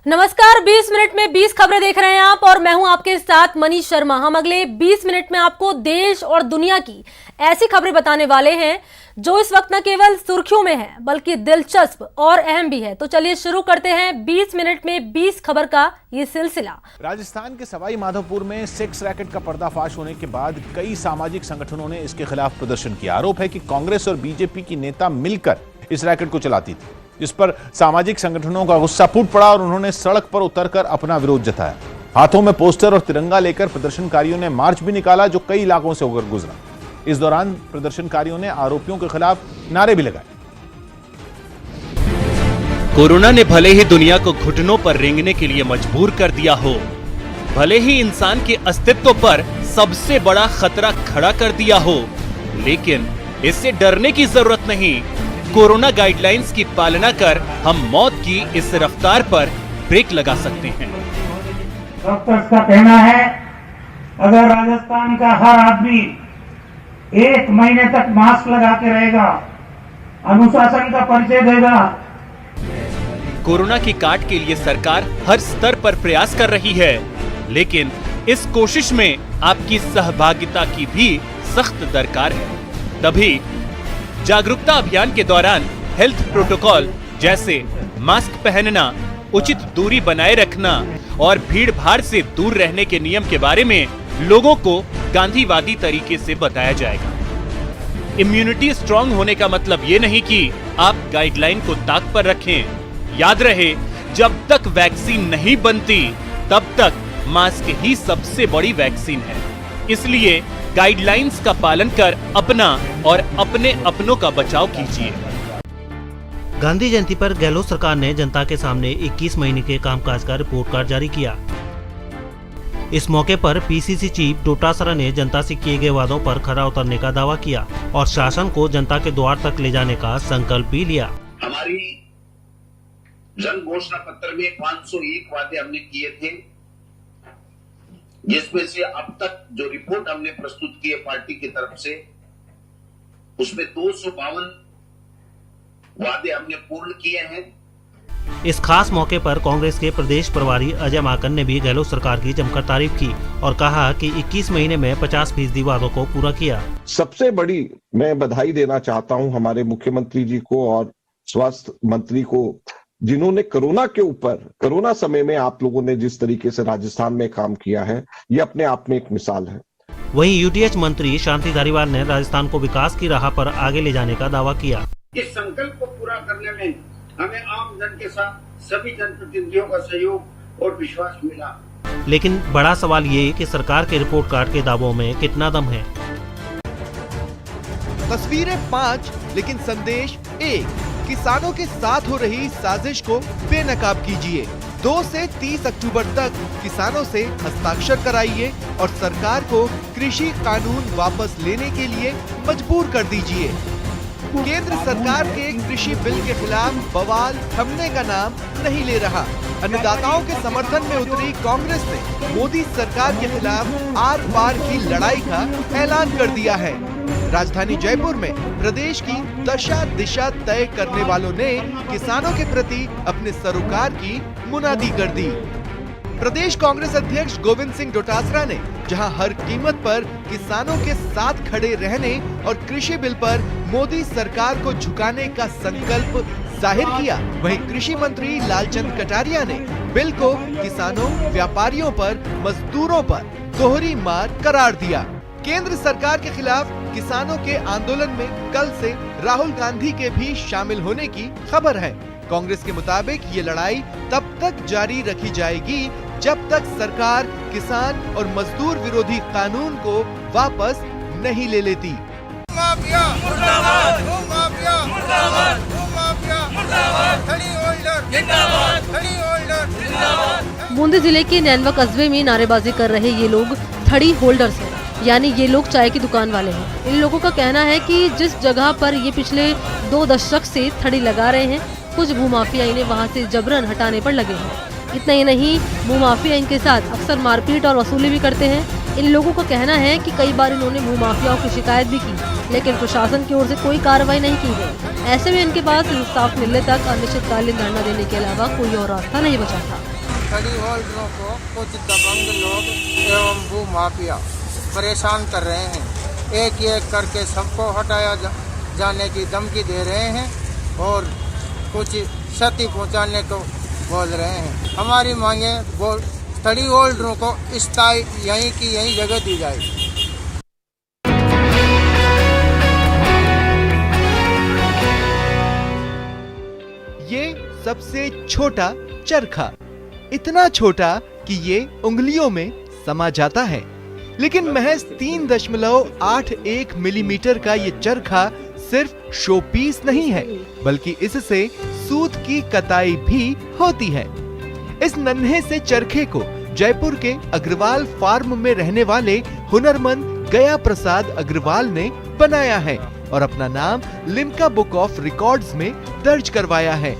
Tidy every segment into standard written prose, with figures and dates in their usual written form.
नमस्कार, 20 मिनट में 20 खबरें देख रहे हैं आप और मैं हूं आपके साथ मनीष शर्मा। हम अगले 20 मिनट में आपको देश और दुनिया की ऐसी खबरें बताने वाले हैं जो इस वक्त न केवल सुर्खियों में है बल्कि दिलचस्प और अहम भी है। तो चलिए शुरू करते हैं 20 मिनट में 20 खबर का ये सिलसिला। राजस्थान के सवाई माधोपुर में सेक्स रैकेट का पर्दाफाश होने के बाद कई सामाजिक संगठनों ने इसके खिलाफ प्रदर्शन किया। आरोप है कि कांग्रेस और बीजेपी की नेता मिलकर इस रैकेट को चलाती थी, जिस पर सामाजिक संगठनों का गुस्सा फूट पड़ा और उन्होंने सड़क पर उतरकर अपना विरोध जताया। हाथों में पोस्टर और तिरंगा लेकर प्रदर्शनकारियों ने मार्च भी निकाला जो कई इलाकों से होकर गुजरा। इस दौरान प्रदर्शनकारियों ने आरोपियों के खिलाफ नारे भी लगाए। कोरोना ने भले ही दुनिया को घुटनों पर रेंगने के लिए मजबूर कर दिया हो, भले ही इंसान के अस्तित्व पर सबसे बड़ा खतरा खड़ा कर दिया हो, लेकिन इससे डरने की जरूरत नहीं। कोरोना गाइडलाइंस की पालना कर हम मौत की इस रफ्तार पर ब्रेक लगा सकते हैं। डॉक्टर्स का कहना है अगर राजस्थान का हर आदमी 1 महीने तक मास्क लगा के रहेगा, अनुशासन का परिचय देगा। कोरोना की काट के लिए सरकार हर स्तर पर प्रयास कर रही है, लेकिन इस कोशिश में आपकी सहभागिता की भी सख्त दरकार है। तभी जागरूकता अभियान के दौरान हेल्थ प्रोटोकॉल जैसे मास्क पहनना, उचित दूरी बनाए रखना और भीड़ भाड़ से दूर रहने के नियम के बारे में लोगों को गांधीवादी तरीके से बताया जाएगा। इम्यूनिटी स्ट्रांग होने का मतलब ये नहीं कि आप गाइडलाइन को ताक पर रखें। याद रहे, जब तक वैक्सीन नहीं बनती तब तक मास्क ही सबसे बड़ी वैक्सीन है। इसलिए गाइडलाइंस का पालन कर अपना और अपने अपनों का बचाव कीजिए। गांधी जयंती पर गहलोत सरकार ने जनता के सामने 21 महीने के कामकाज का रिपोर्ट कार्ड जारी किया। इस मौके पर पीसीसी चीफ डोटासरा ने जनता से किए गए वादों पर खरा उतरने का दावा किया और शासन को जनता के द्वार तक ले जाने का संकल्प भी लिया। हमारी जन घोषणा पत्र में 501 वादे हमने किए थे, जिसमें से अब तक जो रिपोर्ट हमने प्रस्तुत की है पार्टी की तरफ से, उसमें 252 वादे हमने पूर्ण किए हैं। इस खास मौके पर कांग्रेस के प्रदेश प्रभारी अजय माकन ने भी गहलोत सरकार की जमकर तारीफ की और कहा कि 21 महीने में 50% वादों को पूरा किया। सबसे बड़ी मैं बधाई देना चाहता हूं हमारे मुख्यमंत्री जी को और स्वास्थ्य मंत्री को, जिन्होंने कोरोना समय में आप लोगों ने जिस तरीके से राजस्थान में काम किया है, ये अपने आप में एक मिसाल है। वहीं यूटीएच मंत्री शांति धारीवाल ने राजस्थान को विकास की राह पर आगे ले जाने का दावा किया। इस संकल्प को पूरा करने में हमें आम जन के साथ सभी जनप्रतिनिधियों का सहयोग और विश्वास मिला। लेकिन बड़ा सवाल ये कि सरकार के रिपोर्ट कार्ड के दावों में कितना दम है। तस्वीरें 5 लेकिन संदेश 1। किसानों के साथ हो रही साजिश को बेनकाब कीजिए। 2 से 30 अक्टूबर तक किसानों से हस्ताक्षर कराइए और सरकार को कृषि कानून वापस लेने के लिए मजबूर कर दीजिए। केंद्र सरकार के कृषि बिल के खिलाफ बवाल थमने का नाम नहीं ले रहा। अन्नदाताओं के समर्थन में उतरी कांग्रेस ने मोदी सरकार के खिलाफ आर पार की लड़ाई का ऐलान कर दिया है। राजधानी जयपुर में प्रदेश की दशा दिशा तय करने वालों ने किसानों के प्रति अपने सरोकार की मुनादी कर दी। प्रदेश कांग्रेस अध्यक्ष गोविंद सिंह डोटासरा ने जहां हर कीमत पर किसानों के साथ खड़े रहने और कृषि बिल पर मोदी सरकार को झुकाने का संकल्प जाहिर किया, वहीं कृषि मंत्री लालचंद कटारिया ने बिल को किसानों, व्यापारियों पर, मजदूरों पर दोहरी मार करार दिया। केंद्र सरकार के खिलाफ किसानों के आंदोलन में कल से राहुल गांधी के भी शामिल होने की खबर है। कांग्रेस के मुताबिक ये लड़ाई तब तक जारी रखी जाएगी जब तक सरकार किसान और मजदूर विरोधी कानून को वापस नहीं ले लेती। माफिया मुर्दाबाद, माफिया मुर्दाबाद, माफिया मुर्दाबाद, खड़ी होल्डर जिंदाबाद, खड़ी होल्डर जिंदाबाद। बूंदी जिले के नैनवा कस्बे में नारेबाजी कर रहे ये लोग थड़ी होल्डर्स हैं, यानी ये लोग चाय की दुकान वाले हैं। इन लोगों का कहना है कि जिस जगह पर ये पिछले 2 दशक से थड़ी लगा रहे हैं, कुछ भूमाफिया इन्हें वहां से जबरन हटाने पर लगे हैं। इतना ही नहीं, भूमाफिया इनके साथ अक्सर मारपीट और वसूली भी करते हैं। इन लोगों का कहना है कि कई बार इन्होंने भूमाफियाओं की शिकायत भी की, लेकिन प्रशासन की ओर से कोई कार्रवाई नहीं की गई। ऐसे में इनके पास इंसाफ मिलने तक अनिश्चितकालीन धरना देने के अलावा कोई और रास्ता नहीं बचा था। खड़ी होल्डरों को कुछ दबंग लोग एवं भू माफिया परेशान कर रहे हैं। एक एक करके सबको हटाया जाने की धमकी दे रहे हैं और कुछ क्षति पहुंचाने को बोल रहे हैं। हमारी मांगे खड़ी होल्डरों को स्थायी यहीं की यहीं जगह दी जाए। ये सबसे छोटा चरखा, इतना छोटा कि ये उंगलियों में समा जाता है, लेकिन महज 3.81 मिलीमीटर का ये चरखा सिर्फ शो पीस नहीं है, बल्कि इससे सूत की कताई भी होती है। इस नन्हे से चरखे को जयपुर के अग्रवाल फार्म में रहने वाले हुनरमंद गया प्रसाद अग्रवाल ने बनाया है और अपना नाम लिम्का बुक ऑफ रिकॉर्ड्स में दर्ज करवाया है।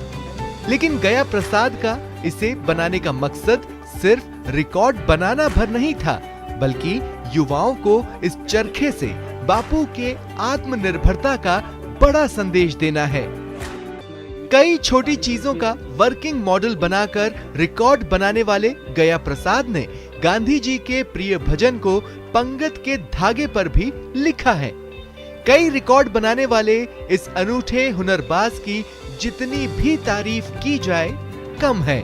लेकिन गया प्रसाद का इसे बनाने का मकसद सिर्फ रिकॉर्ड बनाना भर नहीं था, बल्कि युवाओं को इस चरखे से बापू के आत्मनिर्भरता का बड़ा संदेश देना है। कई छोटी चीजों का वर्किंग मॉडल बनाकर रिकॉर्ड बनाने वाले गया प्रसाद ने गांधी जी के प्रिय भजन को पंगत के धागे पर भी लिखा है। कई रिकॉर्ड बनाने वाले इस अनूठे हुनरबाज की जितनी भी तारीफ की जाए कम है।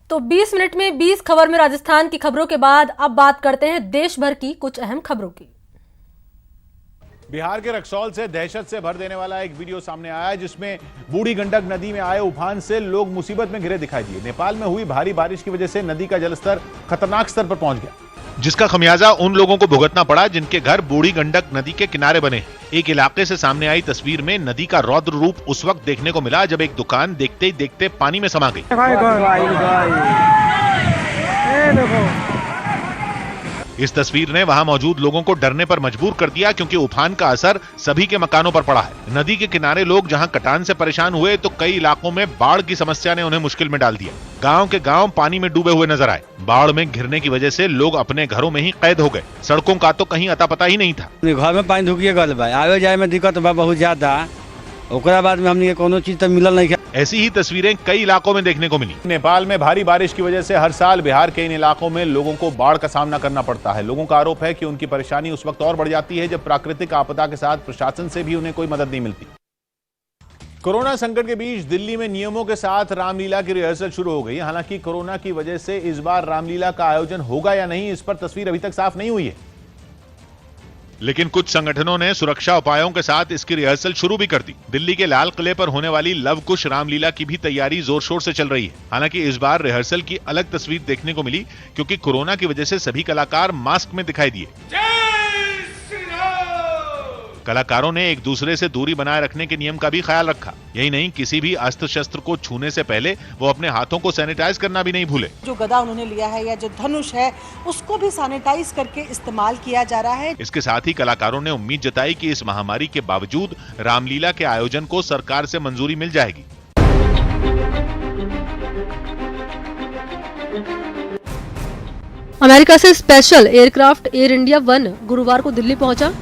तो 20 मिनट में 20 खबर में राजस्थान की खबरों के बाद अब बात करते हैं देश भर की कुछ अहम खबरों की। बिहार के रक्सौल से दहशत से भर देने वाला एक वीडियो सामने आया है, जिसमें बूढ़ी गंडक नदी में आए उफान से लोग मुसीबत में घिरे दिखाई दिए। नेपाल में हुई भारी बारिश की वजह से नदी का जलस्तर खतरनाक स्तर पर पहुंच गया, जिसका खमियाजा उन लोगों को भुगतना पड़ा जिनके घर बूढ़ी गंडक नदी के किनारे बने। एक इलाके से सामने आई तस्वीर में नदी का रौद्र रूप उस वक्त देखने को मिला जब एक दुकान देखते ही देखते पानी में समा गई। इस तस्वीर ने वहां मौजूद लोगों को डरने पर मजबूर कर दिया, क्योंकि उफान का असर सभी के मकानों पर पड़ा है। नदी के किनारे लोग जहां कटान से परेशान हुए, तो कई इलाकों में बाढ़ की समस्या ने उन्हें मुश्किल में डाल दिया। गांव के गांव पानी में डूबे हुए नजर आए। बाढ़ में घिरने की वजह से लोग अपने घरों में ही कैद हो गए। सड़कों का तो कहीं अता पता ही नहीं था। घर में पानी ढुकिए गल बा, आवे जाए में दिक्कत बा बहुत ज्यादा। ओकरा बाद में हमने कोनो चीज तो मिलल नहीं। ऐसी ही तस्वीरें कई इलाकों में देखने को मिली। नेपाल में भारी बारिश की वजह से हर साल बिहार के इन इलाकों में लोगों को बाढ़ का सामना करना पड़ता है। लोगों का आरोप है कि उनकी परेशानी उस वक्त और बढ़ जाती है जब प्राकृतिक आपदा के साथ प्रशासन से भी उन्हें कोई मदद नहीं मिलती। कोरोना संकट के बीच दिल्ली में नियमों के साथ रामलीला की रिहर्सल शुरू हो गई। हालांकि कोरोना की वजह से इस बार रामलीला का आयोजन होगा या नहीं, इस पर तस्वीर अभी तक साफ नहीं हुई है। लेकिन कुछ संगठनों ने सुरक्षा उपायों के साथ इसकी रिहर्सल शुरू भी कर दी। दिल्ली के लाल किले पर होने वाली लव कुश रामलीला की भी तैयारी जोर शोर से चल रही है। हालांकि इस बार रिहर्सल की अलग तस्वीर देखने को मिली, क्योंकि कोरोना की वजह से सभी कलाकार मास्क में दिखाई दिए। कलाकारों ने एक दूसरे से दूरी बनाए रखने के नियम का भी ख्याल रखा। यही नहीं, किसी भी अस्त्र शस्त्र को छूने से पहले वो अपने हाथों को सैनिटाइज करना भी नहीं भूले। जो गदा उन्होंने लिया है या जो धनुष है उसको भी सैनिटाइज करके इस्तेमाल किया जा रहा है। इसके साथ ही कलाकारों ने उम्मीद जताई कि इस महामारी के बावजूद रामलीला के आयोजन को सरकार से मंजूरी मिल जाएगी। अमेरिका से स्पेशल एयरक्राफ्ट एयर इंडिया 1 गुरुवार को दिल्ली पहुंचा।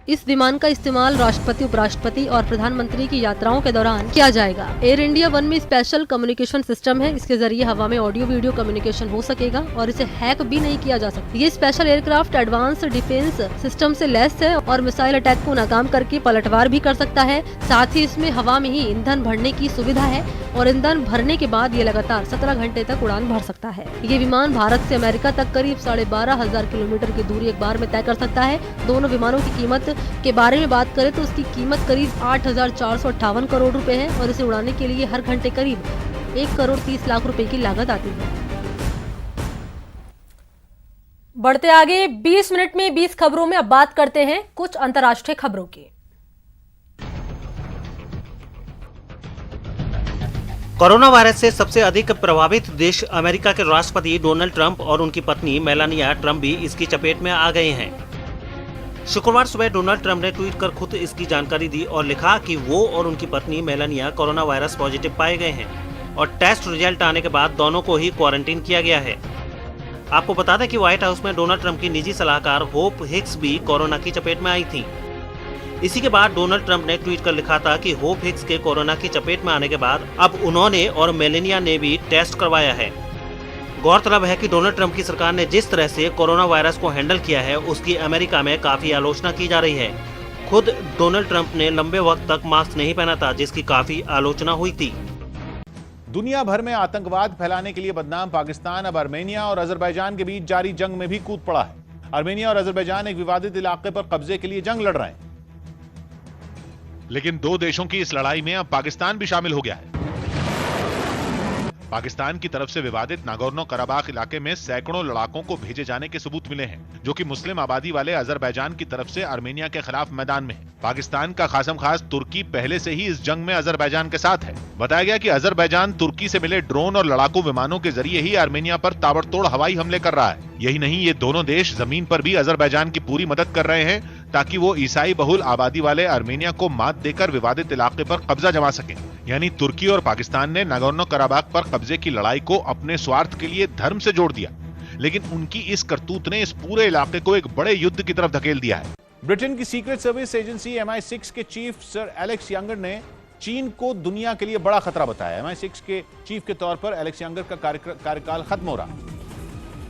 इस विमान का इस्तेमाल राष्ट्रपति, उपराष्ट्रपति और प्रधानमंत्री की यात्राओं के दौरान किया जाएगा। एयर इंडिया 1 में स्पेशल कम्युनिकेशन सिस्टम है। इसके जरिए हवा में ऑडियो वीडियो कम्युनिकेशन हो सकेगा और इसे हैक भी नहीं किया जा सकता। ये special aircraft advance defence system से लैस है और मिसाइल अटैक को नाकाम करके पलटवार भी कर सकता है। साथ ही इसमें हवा में ही ईंधन भरने की सुविधा है और ईंधन भरने के बाद ये लगातार 17 घंटे तक उड़ान भर सकता है। ये विमान भारत से अमेरिका तक करीब 12,500 किलोमीटर की दूरी एक बार में तय कर सकता है। दोनों विमानों की कीमत के बारे में बात करें तो उसकी कीमत करीब 8,458 करोड़ रुपए है और इसे उड़ाने के लिए हर घंटे करीब 1 करोड़ 30 लाख रुपए की लागत आती है। बढ़ते आगे 20 मिनट में 20 खबरों में अब बात करते हैं कुछ अंतर्राष्ट्रीय खबरों की। कोरोना वायरस से सबसे अधिक प्रभावित देश अमेरिका के राष्ट्रपति डोनाल्ड ट्रंप और उनकी पत्नी मेलानिया ट्रंप भी इसकी चपेट में आ गए हैं। शुक्रवार सुबह डोनाल्ड ट्रंप ने ट्वीट कर खुद इसकी जानकारी दी और लिखा कि वो और उनकी पत्नी मेलानिया कोरोना वायरस पॉजिटिव पाए गए हैं और टेस्ट रिजल्ट आने के बाद दोनों को ही क्वारंटीन किया गया है। आपको बता दें कि व्हाइट हाउस में डोनाल्ड ट्रंप की निजी सलाहकार होप हिक्स भी कोरोना की चपेट में आई थी। इसी के बाद डोनाल्ड ट्रंप ने ट्वीट कर लिखा था कि होप हिक्स के कोरोना की चपेट में आने के बाद अब उन्होंने और मेलेनिया ने भी टेस्ट करवाया है। गौरतलब है कि डोनाल्ड ट्रंप की सरकार ने जिस तरह से कोरोना वायरस को हैंडल किया है उसकी अमेरिका में काफी आलोचना की जा रही है। खुद डोनाल्ड ट्रंप ने लंबे वक्त तक मास्क नहीं पहना था, जिसकी काफी आलोचना हुई थी। दुनिया भर में आतंकवाद फैलाने के लिए बदनाम पाकिस्तान अब आर्मेनिया और अजरबैजान के बीच जारी जंग में भी कूद पड़ा है। आर्मेनिया और अजरबैजान एक विवादित इलाके पर कब्जे के लिए जंग लड़ रहे हैं, लेकिन दो देशों की इस लड़ाई में अब पाकिस्तान भी शामिल हो गया है। पाकिस्तान की तरफ से विवादित नागोर्नो कराबाख इलाके में सैकड़ों लड़ाकों को भेजे जाने के सबूत मिले हैं, जो कि मुस्लिम आबादी वाले अजरबैजान की तरफ से आर्मेनिया के खिलाफ मैदान में है। पाकिस्तान का खासम खास तुर्की पहले से ही इस जंग में अजरबैजान के साथ है। बताया गया कि अजरबैजान तुर्की से मिले ड्रोन और लड़ाकू विमानों के जरिए ही आर्मेनिया पर ताबड़तोड़ हवाई हमले कर रहा है। यही नहीं, ये दोनों देश जमीन पर भी अजरबैजान की पूरी मदद कर रहे हैं ताकि वो ईसाई बहुल आबादी वाले आर्मेनिया को मात देकर विवादित इलाके पर कब्जा जमा सके। यानी तुर्की और पाकिस्तान ने नागोर्नो कराबाख पर कब्जे की लड़ाई को अपने स्वार्थ के लिए धर्म से जोड़ दिया, लेकिन उनकी इस करतूत ने इस पूरे इलाके को एक बड़े युद्ध की तरफ धकेल दिया है। ब्रिटेन की सीक्रेट सर्विस एजेंसी MI6 के चीफ सर एलेक्स यंगर ने चीन को दुनिया के लिए बड़ा खतरा बताया। MI6 के चीफ के तौर पर एलेक्स यंगर का कार्यकाल खत्म हो रहा है,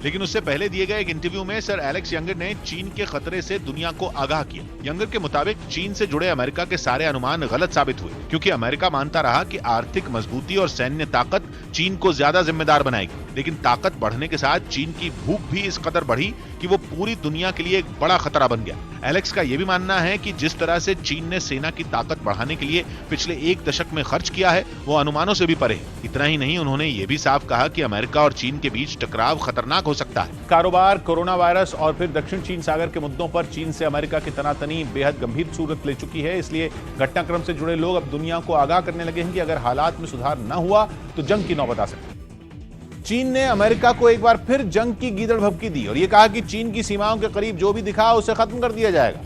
लेकिन उससे पहले दिए गए एक इंटरव्यू में सर एलेक्स यंगर ने चीन के खतरे से दुनिया को आगाह किया। यंगर के मुताबिक चीन से जुड़े अमेरिका के सारे अनुमान गलत साबित हुए, क्योंकि अमेरिका मानता रहा कि आर्थिक मजबूती और सैन्य ताकत चीन को ज्यादा जिम्मेदार बनाएगी, लेकिन ताकत बढ़ने के साथ चीन की भूख भी इस कदर बढ़ी कि वो पूरी दुनिया के लिए एक बड़ा खतरा बन गया। एलेक्स का यह भी मानना है कि जिस तरह से चीन ने सेना की ताकत बढ़ाने के लिए पिछले एक दशक में खर्च किया है, वो अनुमानों से भी परे है। इतना ही नहीं, उन्होंने ये भी साफ कहा कि अमेरिका और चीन के बीच टकराव खतरनाक हो सकता है। कारोबार, कोरोना वायरस और फिर दक्षिण चीन सागर के मुद्दों पर चीन से अमेरिका की तनातनी बेहद गंभीर सूरत ले चुकी है। इसलिए घटनाक्रम से जुड़े लोग अब दुनिया को आगाह करने लगे हैं कि अगर हालात में सुधार न हुआ तो जंग की नौबत आ सकती है। चीन ने अमेरिका को एक बार फिर जंग की गीदड़ भभकी दी और यह कहा कि चीन की सीमाओं के करीब जो भी दिखा उसे खत्म कर दिया जाएगा।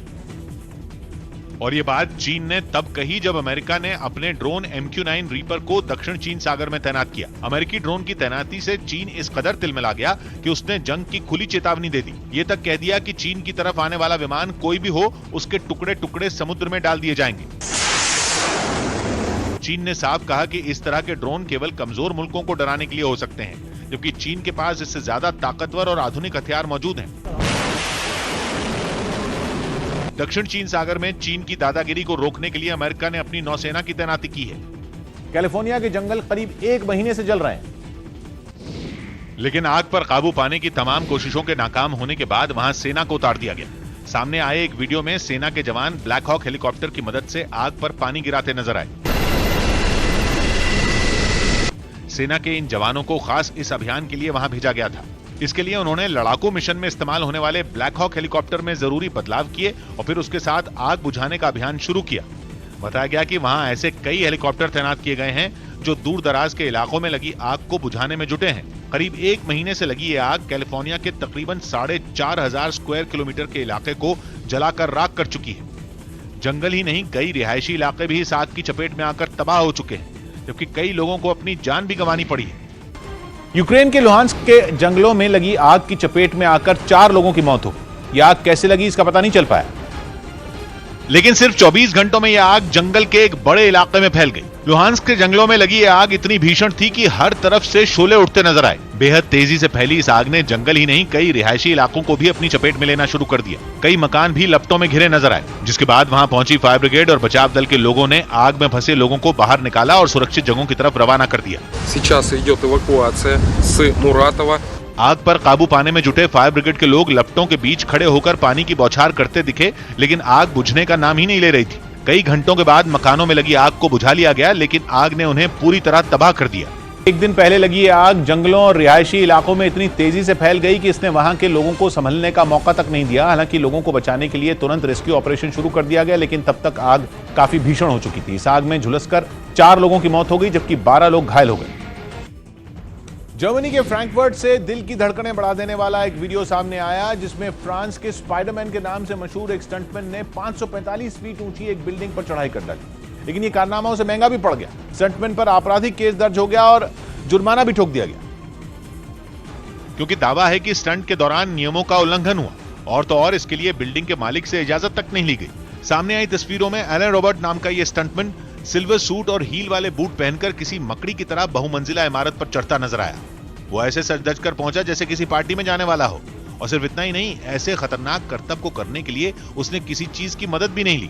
और ये बात चीन ने तब कही जब अमेरिका ने अपने ड्रोन MQ-9 रीपर को दक्षिण चीन सागर में तैनात किया। अमेरिकी ड्रोन की तैनाती से चीन इस कदर तिलमिला गया कि उसने जंग की खुली चेतावनी दे दी। ये तक कह दिया कि चीन की तरफ आने वाला विमान कोई भी हो, उसके टुकड़े टुकड़े समुद्र में डाल दिए जाएंगे। चीन ने साफ कहा कि इस तरह के ड्रोन केवल कमजोर मुल्कों को डराने के लिए हो सकते हैं, जबकि चीन के पास इससे ज्यादा ताकतवर और आधुनिक हथियार मौजूद हैं। दक्षिण चीन सागर में चीन की दादागिरी को रोकने के लिए अमेरिका ने अपनी नौसेना की तैनाती की है। कैलिफोर्निया के जंगल करीब 1 महीने से जल रहे हैं, लेकिन आग पर काबू पाने की तमाम कोशिशों के नाकाम होने के बाद वहां सेना को उतार दिया गया। सामने आए एक वीडियो में सेना के जवान ब्लैक हॉक हेलीकॉप्टर की मदद से आग पर पानी गिराते नजर आए। सेना के इन जवानों को खास इस अभियान के लिए वहां भेजा गया था। इसके लिए उन्होंने लड़ाकू मिशन में इस्तेमाल होने वाले ब्लैक हॉक हेलीकॉप्टर में जरूरी बदलाव किए और फिर उसके साथ आग बुझाने का अभियान शुरू किया। बताया गया कि वहां ऐसे कई हेलीकॉप्टर तैनात किए गए हैं जो दूर दराज के इलाकों में लगी आग को बुझाने में जुटे हैं। करीब 1 महीने से लगी ये आग कैलिफोर्निया के तकरीबन 4,500 स्क्वायर किलोमीटर के इलाके को जलाकर राख कर चुकी है। जंगल ही नहीं, कई रिहायशी इलाके भी इस आग की चपेट में आकर तबाह हो चुके हैं, जबकि कई लोगों को अपनी जान भी गंवानी पड़ी है। यूक्रेन के लुहांस्क के जंगलों में लगी आग की चपेट में आकर 4 लोगों की मौत हो गई। यह आग कैसे लगी इसका पता नहीं चल पाया, लेकिन सिर्फ 24 घंटों में यह आग जंगल के एक बड़े इलाके में फैल गई। लुहांस्क के जंगलों में लगी यह आग इतनी भीषण थी कि हर तरफ से शोले उठते नजर आए। बेहद तेजी से फैली इस आग ने जंगल ही नहीं, कई रिहायशी इलाकों को भी अपनी चपेट में लेना शुरू कर दिया। कई मकान भी लपटों में घिरे नजर आए, जिसके बाद वहां पहुंची फायर ब्रिगेड और बचाव दल के लोगों ने आग में फंसे लोगों को बाहर निकाला और सुरक्षित जगहों की तरफ रवाना कर दिया। Сейчас идет эвакуация с Муратова। आग पर काबू पाने में जुटे फायर ब्रिगेड के लोग लपटों के बीच खड़े होकर पानी की बौछार करते दिखे, लेकिन आग बुझने का नाम ही नहीं ले रही थी। कई घंटों के बाद मकानों में लगी आग को बुझा लिया गया, लेकिन आग ने उन्हें पूरी तरह तबाह कर दिया। एक दिन पहले लगी ये आग जंगलों और रिहायशी इलाकों में इतनी तेजी से फैल गई कि इसने वहां के लोगों को संभलने का मौका तक नहीं दिया। हालांकि लोगों को बचाने के लिए तुरंत रेस्क्यू ऑपरेशन शुरू कर दिया गया, लेकिन तब तक आग काफी भीषण हो चुकी थी। इस आग में झुलसकर 4 लोगों की मौत हो गई, जबकि 12 लोग घायल हो गए। जर्मनी के फ्रैंकफर्ट से दिल की धड़कनें बढ़ा देने वाला एक वीडियो सामने आया, जिसमें फ्रांस के स्पाइडरमैन के नाम से मशहूर एक स्टंटमैन ने 545 फीट ऊंची एक बिल्डिंग पर चढ़ाई कर डाली। लेकिन ये कारनामा उसे महंगा भी पड़ गया। स्टंटमैन पर आपराधिक केस दर्ज हो गया और जुर्माना भी ठोक दिया गया, क्योंकि दावा है कि स्टंट के दौरान नियमों का उल्लंघन हुआ। और तो और इसके लिए बिल्डिंग के मालिक से इजाजत तक नहीं ली गई। सामने आई तस्वीरों में एलन रॉबर्ट नाम का ये स्टंटमैन सिल्वर सूट और हील वाले बूट पहनकर किसी मकड़ी की तरह बहुमंजिला इमारत पर चढ़ता नजर आया। वो ऐसे सज धज कर पहुंचा जैसे किसी पार्टी में जाने वाला हो। और सिर्फ इतना ही नहीं, ऐसे खतरनाक करतब को करने के लिए उसने किसी चीज की मदद भी नहीं ली।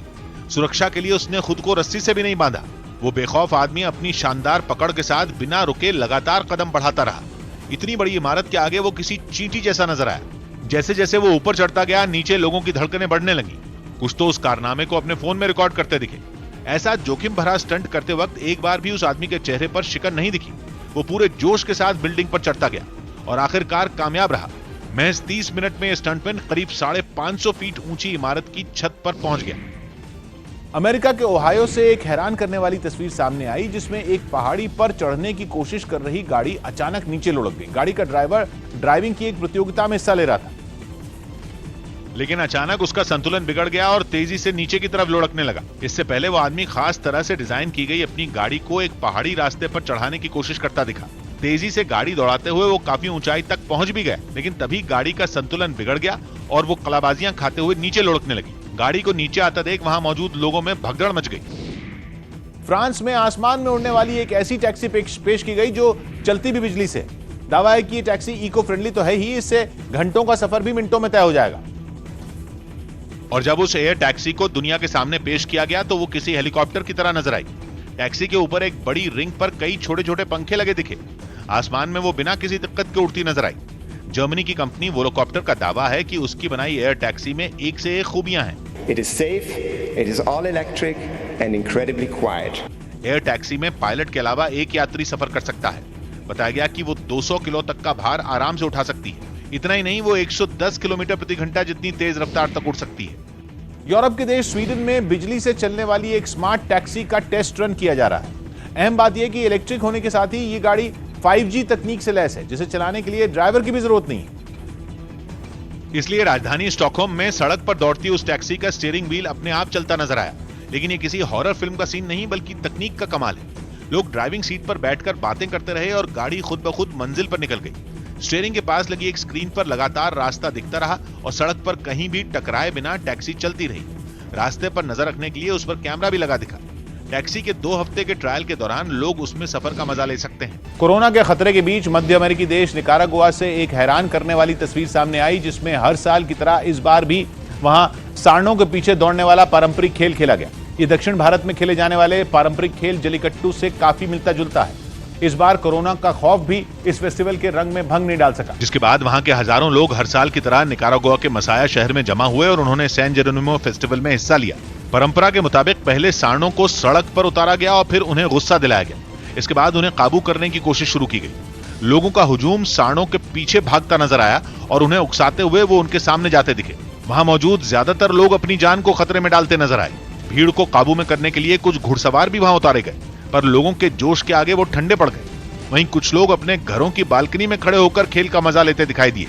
सुरक्षा के लिए उसने खुद को रस्सी से भी नहीं बांधा। वो बेखौफ आदमी अपनी शानदार पकड़ के साथ बिना रुके लगातार कदम बढ़ाता रहा। इतनी बड़ी इमारत के आगे वो किसी चींटी जैसा नजर आया। जैसे जैसे वो ऊपर चढ़ता गया, नीचे लोगों की धड़कनें बढ़ने लगी। कुछ तो उस कारनामे को अपने फोन में रिकॉर्ड करते दिखे। ऐसा जोखिम भरा स्टंट करते वक्त एक बार भी उस आदमी के चेहरे पर शिकन नहीं दिखी। वो पूरे जोश के साथ बिल्डिंग पर चढ़ता गया और आखिरकार कामयाब रहा। महज 30 मिनट में यह स्टंटमैन करीब 550 फीट ऊंची इमारत की छत पर पहुंच गया। अमेरिका के ओहायो से एक हैरान करने वाली तस्वीर सामने आई, जिसमें एक पहाड़ी पर चढ़ने की कोशिश कर रही गाड़ी अचानक नीचे लुढ़क गई। गाड़ी का ड्राइवर ड्राइविंग की एक प्रतियोगिता में हिस्सा ले रहा था, लेकिन अचानक उसका संतुलन बिगड़ गया और तेजी से नीचे की तरफ लुढ़कने लगा। इससे पहले वो आदमी खास तरह से डिजाइन की गई अपनी गाड़ी को एक पहाड़ी रास्ते पर चढ़ाने की कोशिश करता दिखा। तेजी से गाड़ी दौड़ाते हुए वो काफी ऊंचाई तक पहुंच भी गया, लेकिन तभी गाड़ी का संतुलन बिगड़ गया और वो कलाबाजियां खाते हुए नीचे लुढ़कने लगी। गाड़ी को नीचे आता देख वहां मौजूद लोगों में भगदड़ मच गई। फ्रांस में आसमान में उड़ने वाली एक ऐसी टैक्सी पेश की गई जो चलती भी बिजली से। दावा है कि ये टैक्सी इको फ्रेंडली तो है ही, इससे घंटों का सफर भी मिनटों में तय हो जाएगा। और जब उस एयर टैक्सी को दुनिया के सामने पेश किया गया तो वो किसी हेलीकॉप्टर की तरह नजर आई। टैक्सी के ऊपर एक बड़ी रिंग पर कई छोटे छोटे पंखे लगे दिखे। आसमान में वो बिना किसी दिक्कत के उड़ती नजर आई। जर्मनी की कंपनी वोलोकॉप्टर का दावा है कि उसकी बनाई एयर टैक्सी में एक से एक खूबियां हैं। It is safe, it is all electric and incredibly quiet. Air taxi में पायलट के अलावा एक यात्री सफर कर सकता है। बताया गया कि वो 200 किलो तक का भार आराम से उठा सकती है। इतना ही नहीं, वो 110 किलोमीटर प्रति घंटा जितनी तेज रफ्तार तक उड़ सकती है। यूरोप के देश स्वीडन में बिजली से चलने वाली एक स्मार्ट टैक्सी का टेस्ट रन किया जा रहा है। अहम बात यह कि इलेक्ट्रिक होने के साथ ही ये गाड़ी 5G तकनीक से लैस है, जिसे चलाने के लिए ड्राइवर की भी जरूरत नहीं है। इसलिए राजधानी स्टॉकहोम में सड़क पर दौड़ती उस टैक्सी का स्टीयरिंग व्हील अपने आप चलता नजर आया। लेकिन ये किसी हॉरर फिल्म का सीन नहीं, बल्कि तकनीक का कमाल है। लोग ड्राइविंग सीट पर बैठकर बातें करते रहे और गाड़ी खुद ब खुद मंजिल पर निकल गई। स्टीयरिंग के पास लगी एक स्क्रीन पर लगातार रास्ता दिखता रहा और सड़क पर कहीं भी टकराए बिना टैक्सी चलती रही। रास्ते पर नजर रखने के लिए उस पर कैमरा भी लगा दिखा। टैक्सी के 2 हफ्ते के ट्रायल के दौरान लोग उसमें सफर का मजा ले सकते हैं। कोरोना के खतरे के बीच मध्य अमेरिकी देश निकारागुआ से एक हैरान करने वाली तस्वीर सामने आई, जिसमें हर साल की तरह इस बार भी वहां सांडों के पीछे दौड़ने वाला पारंपरिक खेल खेला गया। ये दक्षिण भारत में खेले जाने वाले पारंपरिक खेल जलीकट्टू से काफी मिलता जुलता है। इस बार कोरोना का खौफ भी इस फेस्टिवल के रंग में भंग नहीं डाल सका, जिसके बाद वहां के हजारों लोग हर साल की तरह निकारागुआ के मसाया शहर में जमा हुए और उन्होंने सैन जेरोनिमो फेस्टिवल में हिस्सा लिया। परंपरा के मुताबिक पहले सांडों को सड़क पर उतारा गया और फिर उन्हें गुस्सा दिलाया गया। इसके बाद उन्हें काबू करने की कोशिश शुरू की गई। लोगों का हुजूम सांडों के पीछे भागता नजर आया और उन्हें उकसाते हुए वो उनके सामने जाते दिखे। वहां मौजूद ज्यादातर लोग अपनी जान को खतरे में डालते नजर आए। भीड़ को काबू में करने के लिए कुछ घुड़सवार भी वहां उतारे गए, पर लोगों के जोश के आगे वो ठंडे पड़ गए। वहीं कुछ लोग अपने घरों की बालकनी में खड़े होकर खेल का मजा लेते दिखाई दिए।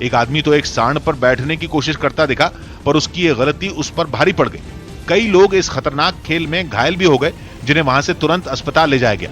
एक आदमी तो एक सांड पर बैठने की कोशिश करता दिखा, पर उसकी ये गलती उस पर भारी पड़ गई। कई लोग इस खतरनाक खेल में घायल भी हो गए, जिन्हें वहां से तुरंत अस्पताल ले जाया गया।